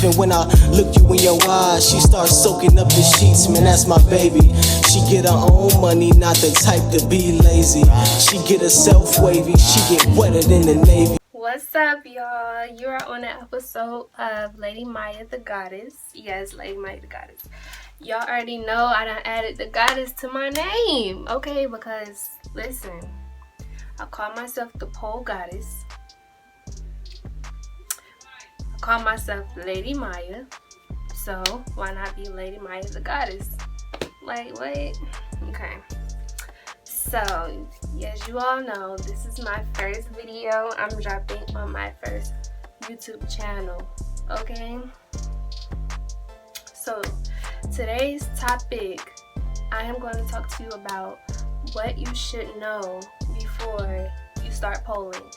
And when I look you in your eyes, she starts soaking up the sheets. Man, that's my baby. She get her own money, not the type to be lazy. She get herself wavy, she get wetter than the Navy. What's up, y'all? You are on an episode of Lady Maya the Goddess. Yes, Lady Maya the Goddess. Y'all already know I done added the goddess to my name, okay? Because, listen, I call myself the pole goddess. I call myself Lady Maya. So, why not be Lady Maya the Goddess? Like, wait. Okay. So, as you all know, this is my first video I'm dropping on my first YouTube channel, okay? So, today's topic, I am going to talk to you about what you should know before you start polling.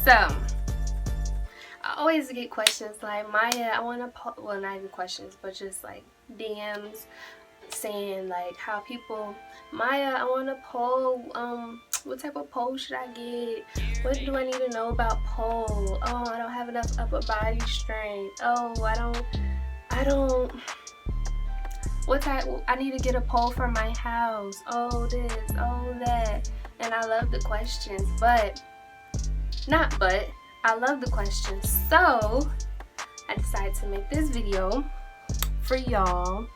So, I always get questions like, Maya, I want to poll, well, not even questions, but just like DMs saying like how people, Maya, I want to poll, what type of poll should I get? What do I need to know about poll? Oh, I don't have enough upper body strength. Oh, I don't, what type, I need to get a pole for my house. Oh, this, oh, that. And I love the questions, I love the questions. So, I decided to make this video for y'all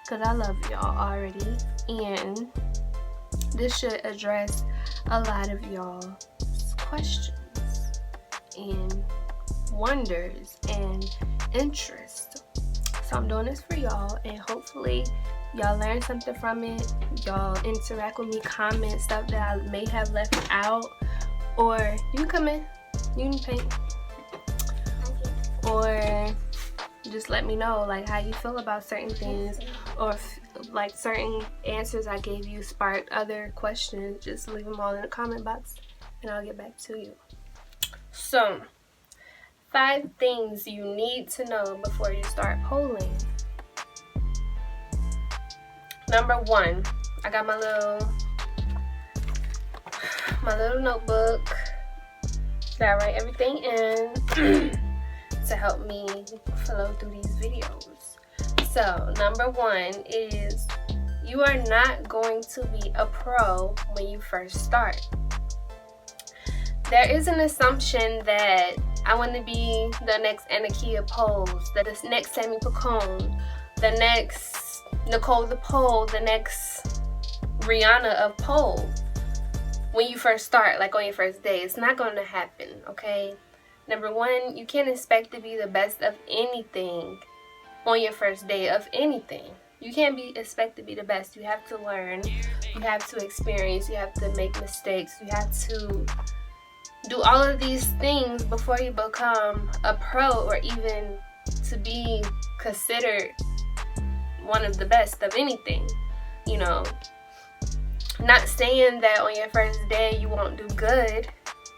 because I love y'all already. And this should address a lot of y'all's questions and wonders and interest. So I'm doing this for y'all, and hopefully y'all learn something from it. Y'all interact with me, comment stuff that I may have left out, or you come in, you can paint, or just let me know like how you feel about certain things, or if, like certain answers I gave you sparked other questions. Just leave them all in the comment box and I'll get back to you. So, 5 things you need to know before you start polling. Number 1, I got my little notebook that I write everything in to help me flow through these videos. So, number 1 is you are not going to be a pro when you first start. There is an assumption that I want to be the next Anakia Pose, the next Sammy Pacone, the next Nicole the Pole, the next Rihanna of Pole. When you first start, like on your first day, it's not going to happen, okay? Number 1, you can't expect to be the best of anything on your first day of anything. You can't expect to be the best. You have to learn, you have to experience, you have to make mistakes, you have to do all of these things before you become a pro, or even to be considered one of the best of anything. You know, not saying that on your first day you won't do good,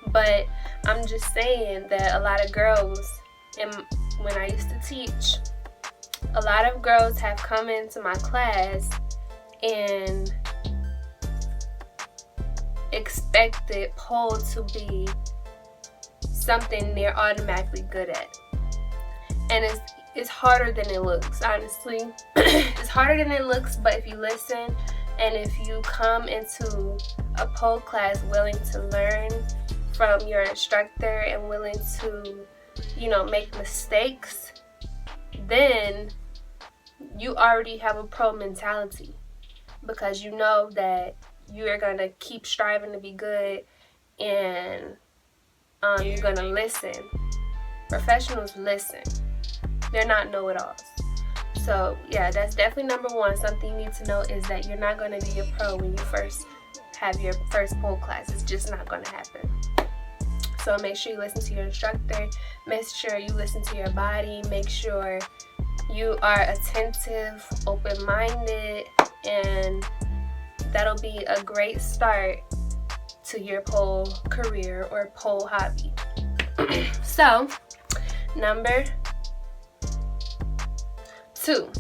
but I'm just saying that a lot of girls, and when I used to teach, a lot of girls have come into my class and expected pole to be something they're automatically good at. And it's harder than it looks, honestly. It's harder than it looks, but if you listen and if you come into a pole class willing to learn from your instructor and willing to, you know, make mistakes, then you already have a pro mentality, because you know that you are going to keep striving to be good, and you're going to listen. Professionals listen. They're not know-it-alls. So, yeah, that's definitely number 1. Something you need to know is that you're not going to be a pro when you first have your first pole class. It's just not going to happen. So make sure you listen to your instructor. Make sure you listen to your body. Make sure you are attentive, open-minded, and that'll be a great start to your pole career or pole hobby. So, number 2,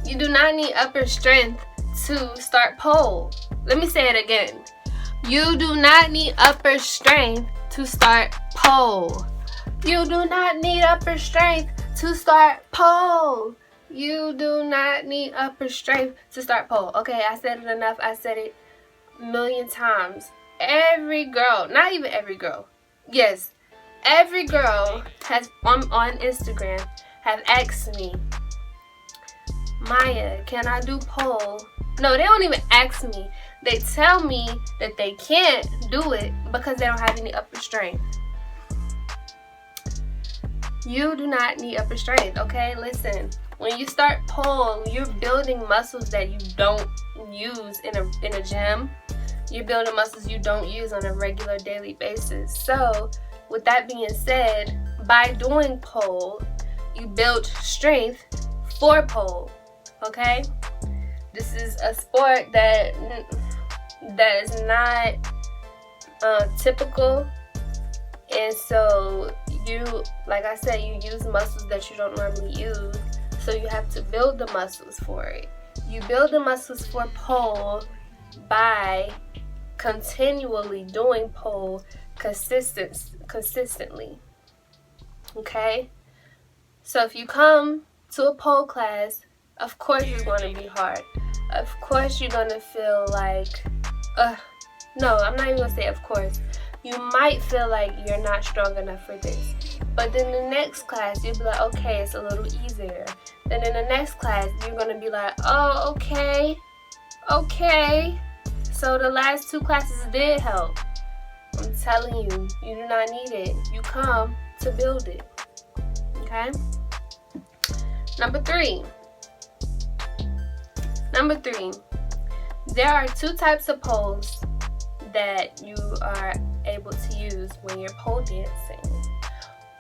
you do not need upper strength to start pole. Let me say it again. You do not need upper strength to start pole. You do not need upper strength to start pole. You do not need upper strength to start pole. Okay, I said it enough. I said it a million times. Every girl, not even every girl, yes, every girl has on Instagram have asked me, Maya, can I do pole? No, they don't even ask me. They tell me that they can't do it because they don't have any upper strength. You do not need upper strength, okay? Listen, when you start pole, you're building muscles that you don't use in a gym. You're building muscles you don't use on a regular daily basis. So, with that being said, by doing pole, you build strength for pole, okay? This is a sport that is not typical, and so you, like I said, you use muscles that you don't normally use, so you have to build the muscles for it. You build the muscles for pole by continually doing pole consistently, okay? So if you come to a pole class, of course it's going to be hard. Of course you're going to feel like, no, I'm not even going to say of course. You might feel like you're not strong enough for this. But then the next class, you'll be like, okay, it's a little easier. Then in the next class, you're going to be like, oh, okay. So the last 2 classes did help. I'm telling you, you do not need it. You come to build it. Okay? Number three, there are 2 types of poles that you are able to use when you're pole dancing.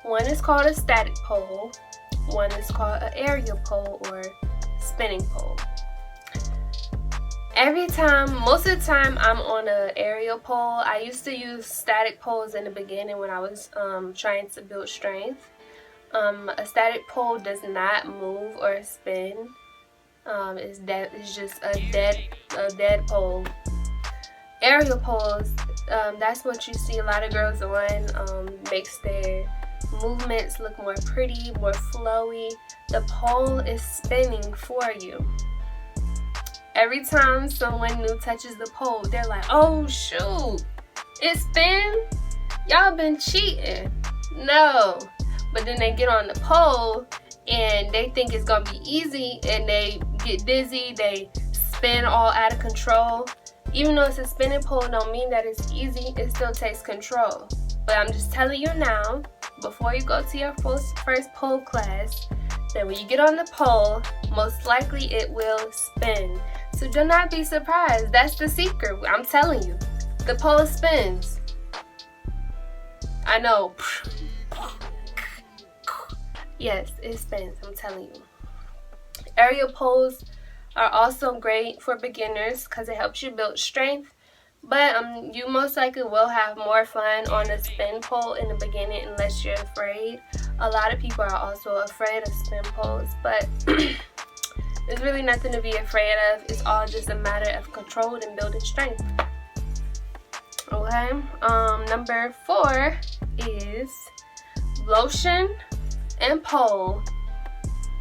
One is called a static pole. One is called an aerial pole or spinning pole. Most of the time I'm on an aerial pole. I used to use static poles in the beginning when I was trying to build strength. A static pole does not move or spin. It's just a dead pole. Aerial poles, that's what you see a lot of girls on. Makes their movements look more pretty, more flowy. The pole is spinning for you. Every time someone new touches the pole, they're like, oh shoot, it spins? Y'all been cheating. No. But then they get on the pole and they think it's gonna be easy and they get dizzy, they spin all out of control. Even though it's a spinning pole, don't mean that it's easy. It still takes control. But I'm just telling you now, before you go to your first pole class, that when you get on the pole, most likely it will spin. So do not be surprised. That's the secret. I'm telling you. The pole spins. I know. Yes, it spins. I'm telling you. Aerial poles are also great for beginners because it helps you build strength. But you most likely will have more fun on a spin pole in the beginning unless you're afraid. A lot of people are also afraid of spin poles, but there's really nothing to be afraid of. It's all just a matter of control and building strength. Okay. Number 4 is lotion and pole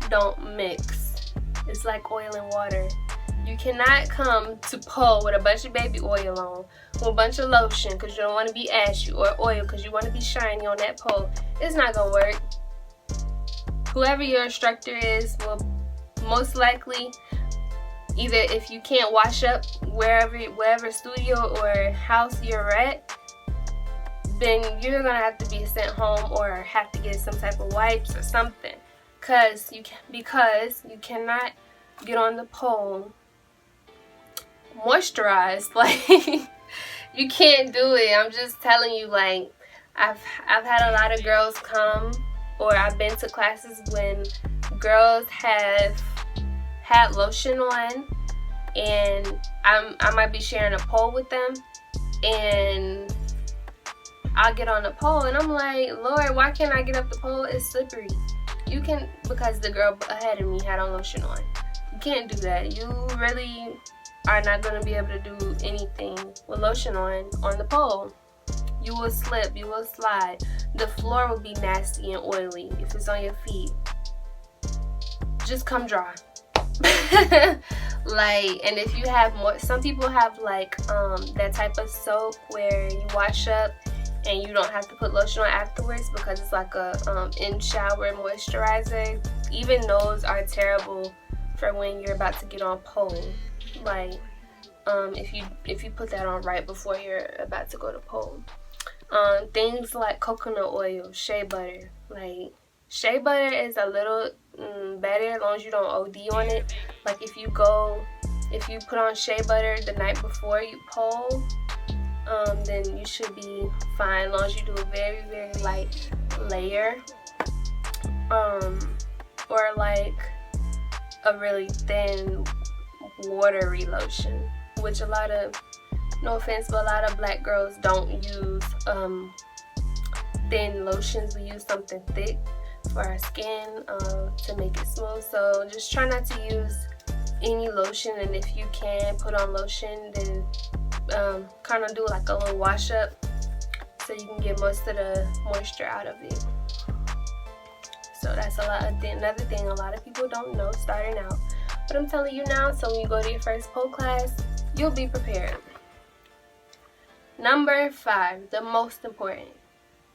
don't mix. It's like oil and water. You cannot come to pole with a bunch of baby oil on, with a bunch of lotion because you don't want to be ashy, or oil because you want to be shiny on that pole. It's not going to work. Whoever your instructor is will most likely, either if you can't wash up wherever studio or house you're at, then you're going to have to be sent home or have to get some type of wipes or something. Because you cannot get on the pole moisturized. Like, you can't do it. I'm just telling you, like, I've had a lot of girls come, or I've been to classes when girls have had lotion on, and I might be sharing a pole with them, and I'll get on the pole and I'm like, Lord, why can't I get up the pole? It's slippery. You can, because the girl ahead of me had on lotion on. You can't do that. You really are not going to be able to do anything with lotion on the pole. You will slip, you will slide. The floor will be nasty and oily if it's on your feet. Just come dry. Like, and if you have more, some people have like that type of soap where you wash up and you don't have to put lotion on afterwards because it's like a in-shower moisturizer. Even those are terrible for when you're about to get on pole. Like, if you put that on right before you're about to go to pole. Things like coconut oil, shea butter. Like, shea butter is a little better as long as you don't OD on it. Like, if you put on shea butter the night before you pole, then you should be fine as long as you do a very, very light layer. Or like a really thin watery lotion, which a lot of, no offense, but a lot of black girls don't use thin lotions. We use something thick for our skin to make it smooth. So just try not to use any lotion, and if you can put on lotion, then kind of do like a little wash up so you can get most of the moisture out of it. So that's another thing a lot of people don't know starting out, but I'm telling you now, so when you go to your first pole class, you'll be prepared. Number 5, the most important.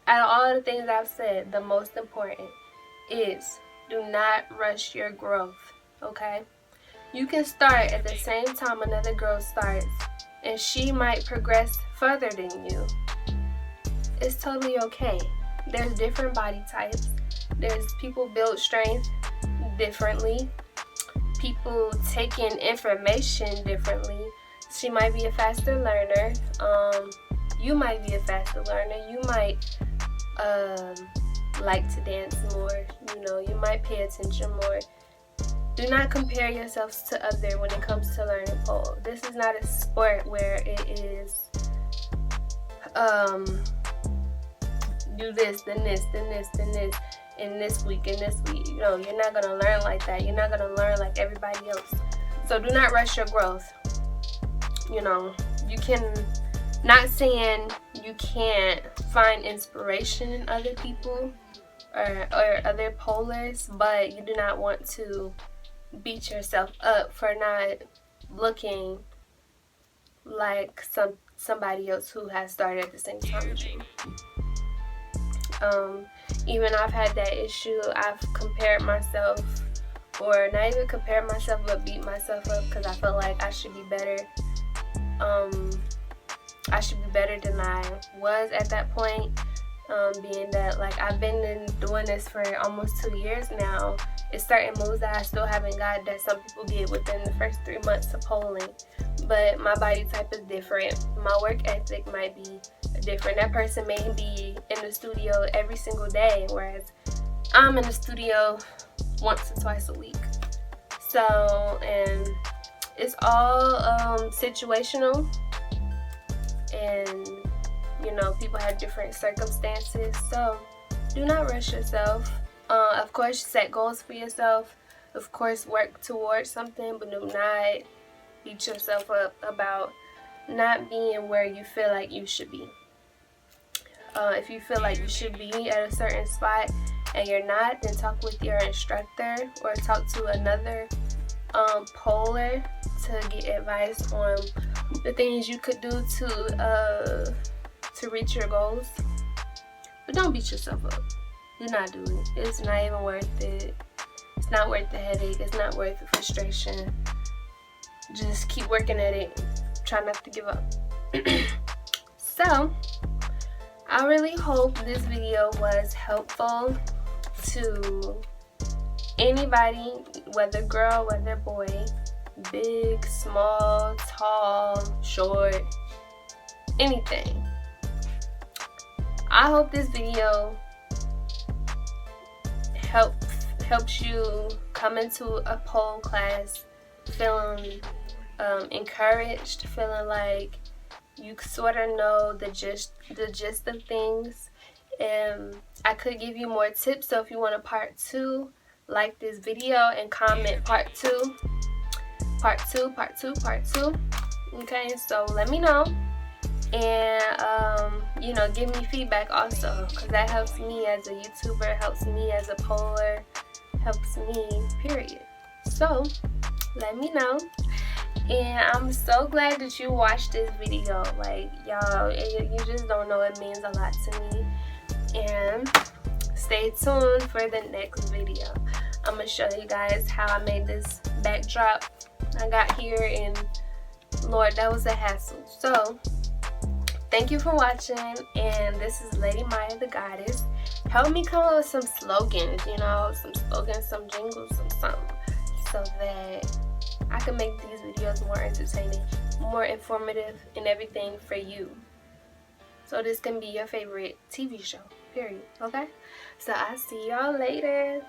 Out of all the things I've said, the most important is do not rush your growth, okay? You can start at the same time another girl starts, and she might progress further than you. It's totally okay. There's different body types. There's people build strength differently. People take in information differently. She might be a faster learner. You might be a faster learner. You might like to dance more. You might pay attention more. Do not compare yourselves to others when it comes to learning pole. This is not a sport where it is do this, then this, then this, then this, in this week, in this week. You're not gonna learn like that. You're not gonna learn like everybody else. So do not rush your growth. You can, not saying you can't find inspiration in other people or other polers, but you do not want to beat yourself up for not looking like somebody else who has started at the same time as you. Even I've had that issue. I've compared myself, or not even compared myself, but beat myself up because I felt like I should be better. I should be better than I was at that point. Being that like I've been doing this for almost 2 years now. It's certain moves that I still haven't got that some people get within the first 3 months of polling. But my body type is different. My work ethic might be different. That person may be in the studio every single day, whereas I'm in the studio once or twice a week. So, and it's all situational, and people have different circumstances. So do not rush yourself. Of course, set goals for yourself. Of course, work towards something, but do not beat yourself up about not being where you feel like you should be. If you feel like you should be at a certain spot and you're not, then talk with your instructor or talk to another poler to get advice on the things you could do to reach your goals. But don't beat yourself up. Do not do it. It's not even worth it. It's not worth the headache. It's not worth the frustration. Just keep working at it. Try not to give up. So, I really hope this video was helpful to anybody, whether girl, whether boy, big, small, tall, short, anything. I hope this video helps you come into a pole class feeling encouraged, feeling like you sort of know the gist of things. And I could give you more tips, so if you want a part 2, like this video and comment part 2. Okay, so let me know. and you know, give me feedback also, because that helps me as a YouTuber, helps me as a poller, helps me, period. So let me know. And I'm so glad that you watched this video. Like, y'all, you just don't know, it means a lot to me. And stay tuned for the next video. I'm gonna show you guys how I made this backdrop I got here, and Lord, that was a hassle. So thank you for watching, and this is Lady Maya the Goddess. Help me come up with some slogans, you know, some slogans, some jingles, some something, so that I can make these videos more entertaining, more informative, and everything for you. So this can be your favorite TV show, period. Okay? So I'll see y'all later.